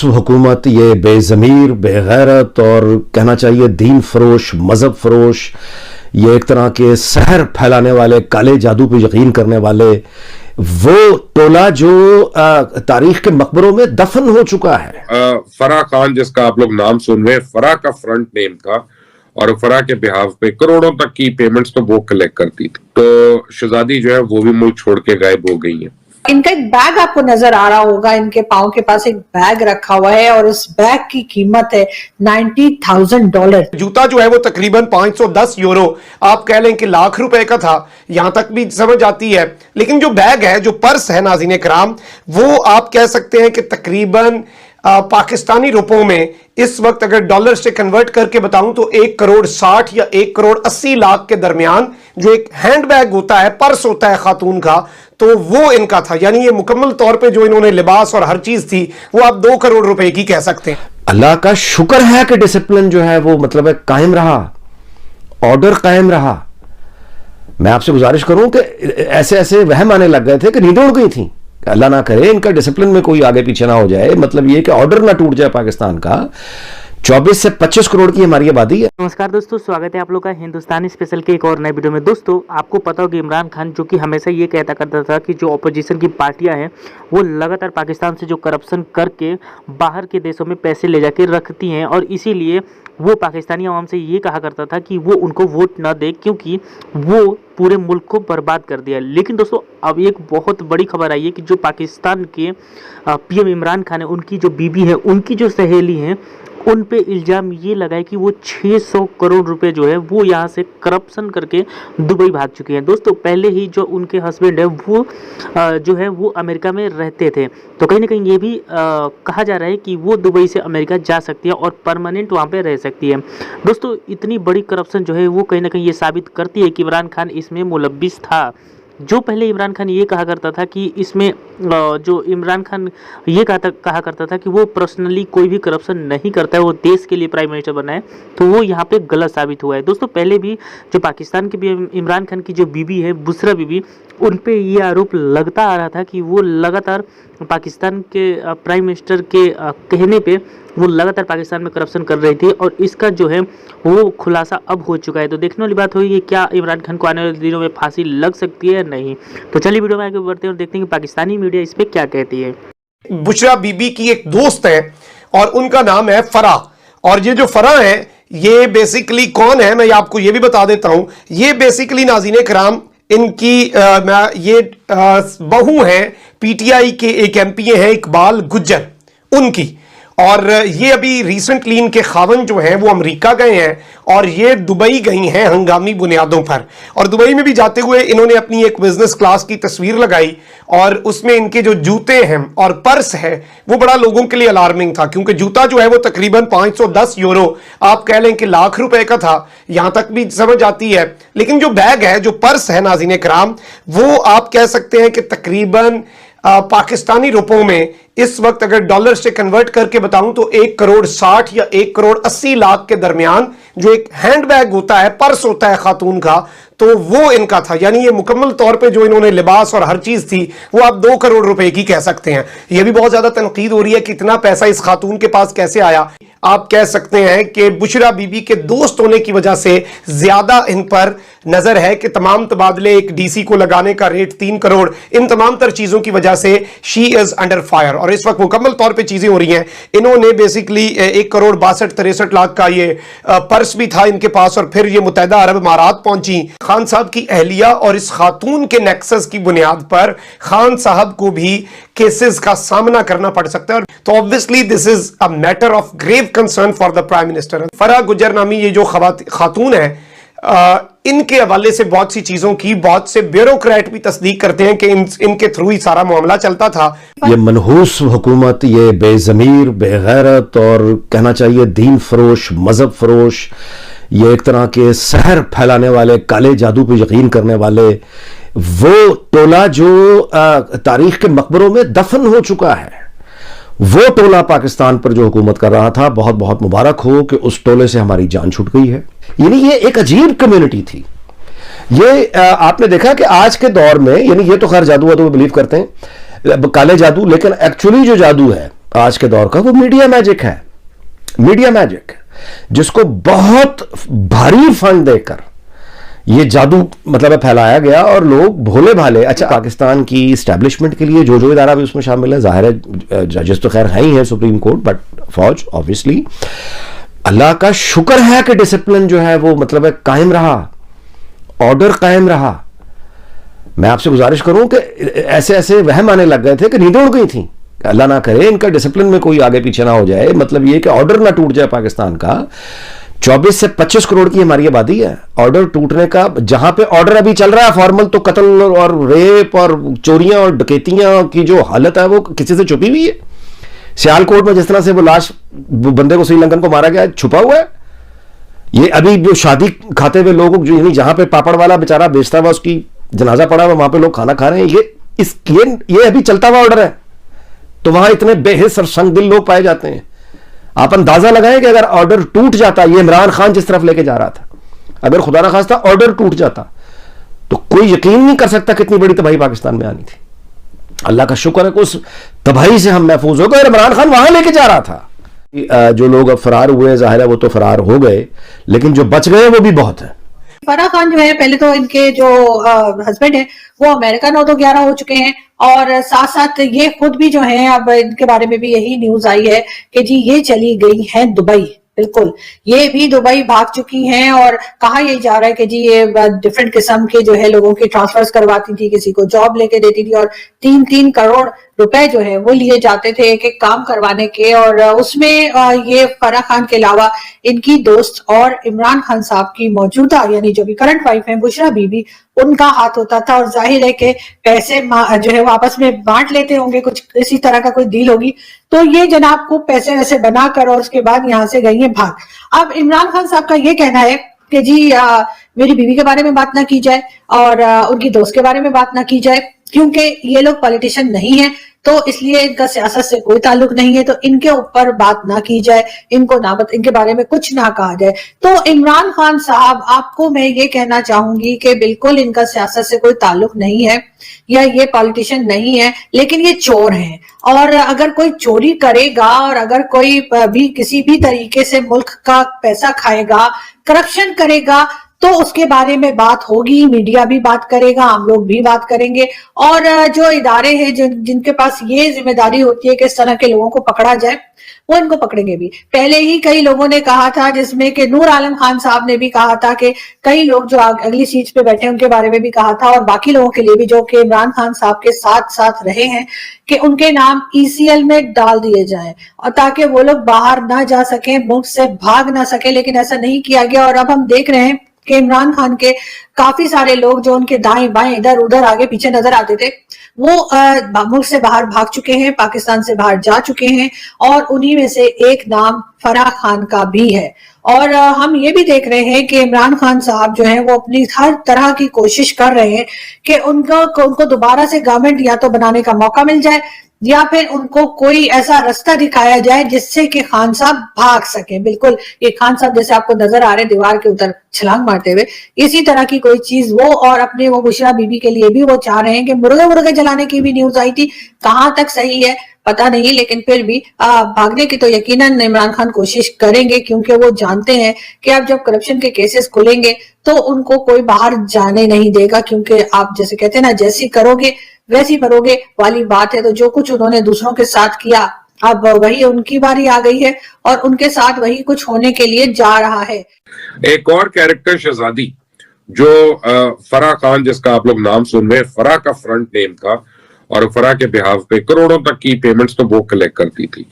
हुकूमत ये बेज़मीर, बेगैरत और कहना चाहिए दीन फरोश, मजहब फरोश, ये एक तरह के सहर फैलाने वाले, काले जादू पे यकीन करने वाले वो टोला जो तारीख के मकबरों में दफन हो चुका है। फराह खान, जिसका आप लोग नाम सुन रहे हैं, फराह का फ्रंट नेम था और फराह के बिहाफ पे करोड़ों तक की पेमेंट्स तो वो कलेक्ट करती थी। तो शहजादी जो है वो भी मुल्क छोड़ के गायब हो गई है। इनका एक बैग आपको नजर आ रहा होगा, इनके पाँव के पास एक बैग रखा हुआ है और इस बैग की कीमत है $90,000। जूता जो है वो तकरीबन 510 यूरो, आप कह लें कि लाख रुपए का था, यहां तक भी समझ आती है। लेकिन जो बैग है, जो पर्स है नाज़रीन कराम, वो आप कह सकते हैं कि तकरीबन पाकिस्तानी रुपयों में इस वक्त अगर डॉलर से कन्वर्ट करके बताऊं तो 1,60,00,000 या 1,80,00,000 के दरमियान जो एक हैंडबैग होता है, पर्स होता है खातून का, तो वो इनका था। यानी ये मुकम्मल तौर पे जो इन्होंने लिबास और हर चीज थी वो आप 2 करोड़ रुपए की कह सकते हैं। अल्लाह का शुक्र है कि डिसिप्लिन जो है वो मतलब है कायम रहा, ऑर्डर कायम रहा। मैं आपसे गुजारिश करूं कि ऐसे ऐसे वहम आने लग गए थे कि नींदें उड़ गई थी। अल्लाह ना करे इनका डिसिप्लिन में कोई आगे पीछे ना हो जाए, मतलब ये कि ऑर्डर ना टूट जाए पाकिस्तान का। 24 से 25 करोड़ की हमारी आबादी है। नमस्कार दोस्तों, स्वागत है आप लोग का हिंदुस्तानी स्पेशल के एक और नए वीडियो में। दोस्तों, आपको पता होगा इमरान खान जो कि हमेशा ये कहता करता था कि जो अपोजिशन की पार्टियां हैं वो लगातार पाकिस्तान से जो करप्शन करके बाहर के देशों में पैसे ले जाके रखती हैं, और इसीलिए वो पाकिस्तानी आवाम से ये कहा करता था कि वो उनको वोट ना दे क्योंकि वो पूरे मुल्क को बर्बाद कर दिया। लेकिन दोस्तों, अब एक बहुत बड़ी खबर आई है कि जो पाकिस्तान के पीएम इमरान खान है, उनकी जो बीबी है, उनकी जो सहेली हैं, उन पे इल्ज़ाम ये लगाए कि वो 600 करोड़ रुपए जो है वो यहाँ से करप्शन करके दुबई भाग चुके हैं। दोस्तों, पहले ही जो उनके हस्बैंड है वो जो है वो अमेरिका में रहते थे, तो कहीं ना कहीं ये भी कहा जा रहा है कि वो दुबई से अमेरिका जा सकती है और परमानेंट वहाँ पे रह सकती है। दोस्तों, इतनी बड़ी करप्शन जो है वो कहीं ना कहीं ये साबित करती है कि इमरान खान इसमें मुलव्विस था। जो पहले इमरान खान ये कहा करता था कि इसमें जो इमरान खान ये कहा करता था कि वो पर्सनली कोई भी करप्शन नहीं करता है, वो देश के लिए प्राइम मिनिस्टर बना है, तो वो यहाँ पे गलत साबित हुआ है। दोस्तों, पहले भी जो पाकिस्तान के भी इमरान खान की जो बीबी है, बुशरा बीबी, उन पे ये आरोप लगता आ रहा था कि वो लगातार पाकिस्तान के प्राइम मिनिस्टर के कहने पे वो लगातार पाकिस्तान में करप्शन कर रही थी, और इसका जो है वो खुलासा अब हो चुका है। तो देखने वाली बात होगी कि क्या इमरान खान को आने वाले दिनों में फांसी लग सकती है या नहीं। तो चलिए वीडियो में आगे बढ़ते हैं और देखते हैं कि पाकिस्तानी मीडिया इस पे क्या कहती है। बुशरा बीबी की एक दोस्त है और उनका नाम है फराह, और ये जो फराह है ये बेसिकली कौन है मैं आपको ये भी बता देता हूं। ये बेसिकली नाज़रीन कराम इनकी ये बहू हैं, पीटीआई के एक एमपी हैं इकबाल गुज्जर, उनकी। और ये अभी रिसेंटली इनके खावन जो हैं वो अमेरिका गए हैं और ये दुबई गई हैं हंगामी बुनियादों पर। और दुबई में भी जाते हुए इन्होंने अपनी एक बिजनेस क्लास की तस्वीर लगाई और उसमें इनके जो जूते हैं और पर्स है वो बड़ा लोगों के लिए अलार्मिंग था, क्योंकि जूता जो है वो तकरीबन 510 यूरो, आप कह लें कि लाख रुपए का था, यहां तक भी समझ आती है। लेकिन जो बैग है, जो पर्स है नाज़रीन कराम, वो आप कह सकते हैं कि तकरीबन पाकिस्तानी रुपयों में इस वक्त अगर डॉलर से कन्वर्ट करके बताऊं तो 1,60,00,000 या 1,80,00,000 के दरमियान जो एक हैंडबैग होता है, पर्स होता है खातून का, तो वो इनका था। यानी ये मुकम्मल तौर पे जो इन्होंने लिबास और हर चीज थी वो आप 2 करोड़ रुपए की कह सकते हैं। ये भी बहुत ज्यादा तनकीद हो रही है कि इतना पैसा इस खातून के पास कैसे आया। आप कह सकते हैं कि बुशरा बीबी के दोस्त होने की वजह से ज्यादा इन पर नजर है कि तमाम तबादले, एक डीसी को लगाने का रेट 3 करोड़, इन तमाम तर चीजों की वजह से शी इज अंडर फायर। और इस वक्त मुकम्मल तौर पे चीजें हो रही हैं। इन्होंने बेसिकली 1,62,63,00,000 का ये पर्स भी था इनके पास, और फिर ये मुत्तहिदा अरब अमारात पहुंची। खान साहब की अहलिया और इस खातून के नेक्सस की बुनियाद पर खान साहब को भी केसेस का सामना करना पड़ सकता है। तो obviously this is a matter of grave concern for the prime minister. Farah Gujjar नामी ये जो खातून है, इनके हवाले से बहुत सी चीजों की बहुत से ब्यूरोक्रेट भी तस्दीक करते हैं कि इनके थ्रू ही सारा मामला चलता था। ये मनहूस हुकूमत, ये बेज़मीर, बेगैरत और कहना चाहिए दीन फरोश, मजहब फरोश, ये एक तरह के सहर फैलाने वाले, काले जादू पे यकीन करने वाले वो टोला जो तारीख के मकबरों में दफन हो चुका है, वो टोला पाकिस्तान पर जो हुकूमत कर रहा था, बहुत बहुत मुबारक हो कि उस टोले से हमारी जान छूट गई है। यानी ये एक अजीब कम्युनिटी थी। ये आपने देखा कि आज के दौर में, यानी ये तो खैर जादू वादू में बिलीव करते हैं, काले जादू, लेकिन एक्चुअली जो जादू है आज के दौर का वो मीडिया मैजिक है, मीडिया मैजिक, जिसको बहुत भारी फंड देकर ये जादू मतलब है फैलाया गया और लोग भोले भाले। अच्छा, पाकिस्तान की इस्टेब्लिशमेंट के लिए जो इदारा भी उसमें शामिल है, जाहिर है जजेस तो खैर है ही है सुप्रीम कोर्ट, बट फौज ऑब्वियसली, अल्लाह का शुक्र है कि डिसिप्लिन जो है वो मतलब है कायम रहा, ऑर्डर कायम रहा। मैं आपसे गुजारिश करूं कि ऐसे ऐसे वहम आने लग गए थे कि नींदें उड़ गई थी, अल्लाह ना करे इनका डिसिप्लिन में कोई आगे पीछे ना हो जाए, मतलब ये कि ऑर्डर ना टूट जाए पाकिस्तान का। 24 से 25 करोड़ की हमारी आबादी है, ऑर्डर टूटने का, जहां पे ऑर्डर अभी चल रहा है फॉर्मल, तो कत्ल और रेप और चोरियां और डकैतियां की जो हालत है वो किसी से छुपी हुई है। सियालकोट में जिस तरह से वो लाश बंदे को श्रीलंकन को मारा गया छुपा हुआ है, ये अभी जो शादी खाते हुए लोग जो जहां पे पापड़ वाला बेचारा बेचता हुआ उसकी जनाजा पड़ा हुआ, वहां पे लोग खाना खा रहे हैं, ये अभी चलता हुआ ऑर्डर है, तो वहां इतने बेहिस और संगदिल लोग पाए जाते हैं। आप अंदाजा लगाएं कि अगर ऑर्डर टूट जाता, ये इमरान खान जिस तरफ लेके जा रहा था, अगर खुदा ना खास्ता ऑर्डर टूट जाता तो कोई यकीन नहीं कर सकता कितनी बड़ी तबाही पाकिस्तान में आनी थी। अल्लाह का शुक्र है कि उस तबाही से हम महफूज हो गए। इमरान खान वहां लेके जा रहा था। जो लोग अब फरार हुए, जाहिर है वो तो फरार हो गए, लेकिन जो बच गए वो भी बहुत है। फराह खान जो है, पहले तो इनके जो हस्बैंड है वो अमेरिकन 9-11 हो चुके हैं, और साथ साथ ये खुद भी जो है, अब इनके बारे में भी यही न्यूज आई है कि जी ये चली गई हैं दुबई। बिल्कुल, ये भी दुबई भाग चुकी हैं, और कहा यही जा रहा है कि जी ये डिफरेंट किस्म के जो है लोगों की ट्रांसफर्स करवाती थी, किसी को जॉब लेके देती थी, और 3-3 करोड़ रुपए जो है वो लिए जाते थे एक एक काम करवाने के। और उसमें ये फराह खान के अलावा इनकी दोस्त और इमरान खान साहब की मौजूदा यानी जो भी करंट वाइफ है बुशरा बीबी, उनका हाथ होता था, और जाहिर है कि पैसे जो है वो आपस में बांट लेते होंगे, कुछ इसी तरह का कोई डील होगी। तो ये जनाब को पैसे वैसे बनाकर और उसके बाद यहाँ से गई है भाग। अब इमरान खान साहब का ये कहना है कि जी मेरी बीवी के बारे में बात ना की जाए और उनकी दोस्त के बारे में बात ना की जाए, क्योंकि ये लोग पॉलिटिशियन नहीं है, तो इसलिए इनका सियासत से कोई ताल्लुक नहीं है, तो इनके ऊपर बात ना की जाए, इनके बारे में कुछ ना कहा जाए। तो इमरान खान साहब, आपको मैं ये कहना चाहूंगी कि बिल्कुल इनका सियासत से कोई ताल्लुक नहीं है, या ये पॉलिटिशियन नहीं है, लेकिन ये चोर हैं। और अगर कोई चोरी करेगा और अगर कोई भी किसी भी तरीके से मुल्क का पैसा खाएगा, करप्शन करेगा, तो उसके बारे में बात होगी, मीडिया भी बात करेगा, हम लोग भी बात करेंगे, और जो इदारे हैं जिनके पास ये जिम्मेदारी होती है कि इस तरह के लोगों को पकड़ा जाए, वो इनको पकड़ेंगे भी। पहले ही कई लोगों ने कहा था, जिसमें कि नूर आलम खान साहब ने भी कहा था कि कई लोग जो अगली सीट पे बैठे उनके बारे में भी कहा था, और बाकी लोगों के लिए भी जो कि इमरान खान साहब के साथ साथ रहे हैं, कि उनके नाम ECL में डाल दिए जाएं, और ताकि वो लोग बाहर ना जा सके, मुल्क से भाग ना सके। लेकिन ऐसा नहीं किया गया, और अब हम देख रहे हैं कि इमरान खान के काफी सारे लोग जो उनके दाएं बाएं इधर उधर आगे पीछे नजर आते थे, वो मुल्क से बाहर भाग चुके हैं, पाकिस्तान से बाहर जा चुके हैं, और उन्हीं में से एक नाम फराह खान का भी है। और हम ये भी देख रहे हैं कि इमरान खान साहब जो हैं वो अपनी हर तरह की कोशिश कर रहे हैं कि उनको दोबारा से गवर्नमेंट या तो बनाने का मौका मिल जाए, या फिर उनको कोई ऐसा रास्ता दिखाया जाए जिससे कि खान साहब भाग सके। बिल्कुल, ये खान साहब जैसे आपको नजर आ रहे हैं दीवार के उधर छलांग मारते हुए, इसी तरह की कोई चीज वो, और अपने वो बुशरा बीबी के लिए भी वो चाह रहे हैं कि मुर्गे जलाने की भी न्यूज आई थी, कहां तक सही है पता नहीं, लेकिन फिर भी भागने की तो यकीनन इमरान खान कोशिश करेंगे, क्योंकि वो जानते हैं कि अब जब करप्शन के केसेस खुलेंगे तो उनको कोई बाहर जाने नहीं देगा, क्योंकि आप जैसे कहते हैं ना, जैसी करोगे वैसी भरोगे वाली बात है। तो जो कुछ उन्होंने दूसरों के साथ किया, अब वही उनकी बारी आ गई है, और उनके साथ वही कुछ होने के लिए जा रहा है। एक और कैरेक्टर शहजादी, जो फराह खान, जिसका आप लोग नाम सुन रहे हैं, फराह का फ्रंट नेम था, और फराह के बिहाफ पे करोड़ों तक की पेमेंट्स तो वो कलेक्ट करती थी।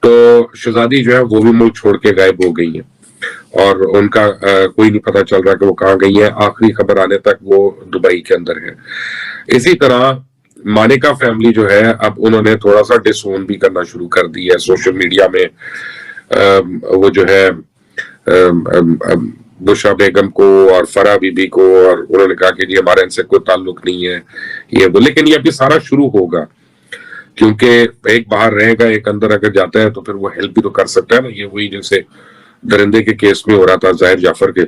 तो शहजादी जो है वो भी मुल्क छोड़ के गायब हो गई है, और उनका कोई नहीं पता चल रहा कि वो कहाँ गई है। आखिरी खबर आने तक वो दुबई के अंदर है। इसी तरह मानिका फैमिली जो है, अब उन्होंने थोड़ा सा डिसोन भी करना शुरू कर दी है सोशल मीडिया में। वो जो है बुशरा बेगम को और फराह बीबी को, और उन्होंने कहा कि जी हमारा इनसे कोई ताल्लुक नहीं है, ये वो। लेकिन ये अभी सारा शुरू होगा, क्योंकि एक बाहर रहेगा, एक अंदर अगर जाता है तो फिर वो हेल्प भी तो कर सकता है ना। ये वही जैसे दरिंदे के केस में हो रहा था, जाहिर जाफर के,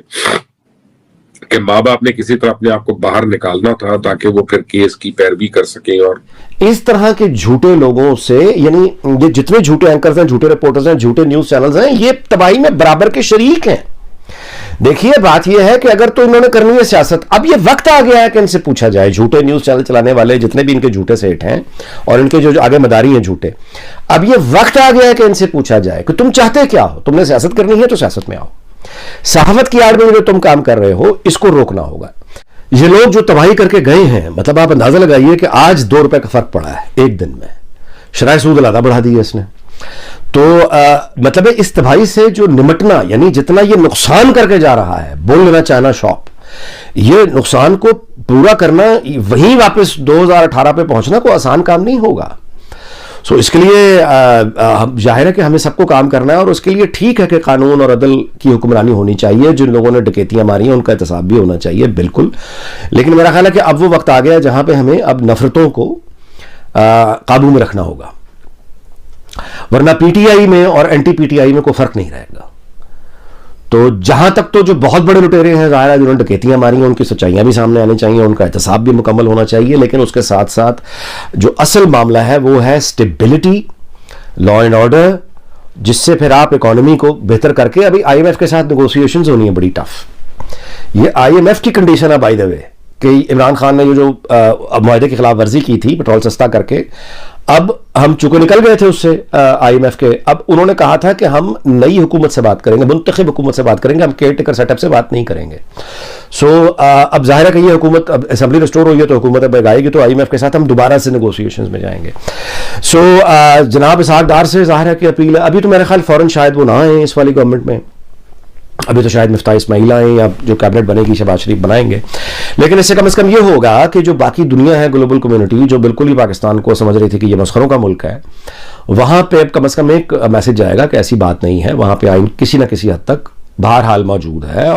कि माँ बाप ने किसी तरह अपने आप को बाहर निकालना था ताकि वो फिर केस की पैरवी कर सके। और इस तरह के झूठे लोगों से, यानी ये जितने झूठे एंकर्स हैं, झूठे रिपोर्टर्स हैं, झूठे न्यूज चैनल्स हैं, ये तबाही में बराबर के शरीक हैं। देखिए, बात यह है कि अगर तो इन्होंने करनी है सियासत, अब ये वक्त आ गया है कि इनसे पूछा जाए, झूठे न्यूज चैनल चलाने वाले जितने भी इनके झूठे सेठ हैं और इनके जो आगे मदारी हैं झूठे, अब ये वक्त आ गया है कि इनसे पूछा जाए कि तुम चाहते क्या हो? तुमने सियासत करनी है तो सियासत में आओ। सहावत की आड़ में जो तुम काम कर रहे हो, इसको रोकना होगा। ये लोग जो तबाही करके गए हैं, मतलब आप अंदाजा लगाइए कि आज 2 रुपए का फर्क पड़ा है एक दिन में, शराय सूद ज़्यादा बढ़ा दी है इसने। तो मतलब इस तबाही से जो निमटना, यानी जितना ये नुकसान करके जा रहा है, बोल लेना चाइना शॉप, ये नुकसान को पूरा करना, वहीं वापस 2018 पे पहुंचना कोई आसान काम नहीं होगा। सो इसके लिए जाहिर है कि हमें सबको काम करना है, और उसके लिए ठीक है कि कानून और अदल की हुक्मरानी होनी चाहिए। जिन लोगों ने डकैतियां मारी हैं उनका एहतसाब भी होना चाहिए, बिल्कुल। लेकिन मेरा ख्याल है कि अब वो वक्त आ गया जहां पे हमें अब नफरतों को काबू में रखना होगा, वरना पीटीआई में और एंटी पीटीआई में कोई फर्क नहीं रहेगा। तो जहां तक तो जो बहुत बड़े लुटेरे हैं, जाहिर है जिन्होंने डकैतियां मारी हैं, उनकी सच्चाइयां भी सामने आनी चाहिए, उनका एहतसाब भी मुकम्मल होना चाहिए। लेकिन उसके साथ साथ जो असल मामला है वो है स्टेबिलिटी, लॉ एंड ऑर्डर, जिससे फिर आप इकोनॉमी को बेहतर करके, अभी आईएमएफ के साथ नेगोशिएशंस होनी है बड़ी टफ। ये आईएमएफ की कंडीशन है बाय द वे, कि इमरान खान ने जो मुआहदे की खिलाफ वर्जी की थी पेट्रोल सस्ता करके, अब हम चूंकि निकल गए थे उससे आईएमएफ के, अब उन्होंने कहा था कि हम नई हुकूमत से बात करेंगे, मुंतखब हुकूमत से बात करेंगे, हम केयर टेकर सेटअप से बात नहीं करेंगे। सो अब जाहिर है कि ये हुकूमत, अब असेंबली रिस्टोर हुई है तो हुकूमत अब आएगी, तो आईएमएफ के साथ हम दोबारा से नेगोशिएशंस में जाएंगे। सो जनाब इसहाक डार से जाहिर है कि अपील है, अभी तो मेरे ख्याल फौरन शायद वो ना आए इस वाली गवर्नमेंट में, अभी तो शायद मिफ्ताह इस्माइल आए या जो कैबिनेट बनेगी शहबाज शरीफ बनाएंगे। लेकिन इससे कम ये होगा कि जो बाकी दुनिया है, ग्लोबल कम्युनिटी, जो बिल्कुल ही पाकिस्तान को समझ रही थी कि ये मस्खरों का मुल्क है, वहां पे कम से कम एक मैसेज जाएगा कि ऐसी बात नहीं है, वहां पे आइन किसी ना किसी हद तक बहरहाल मौजूद है।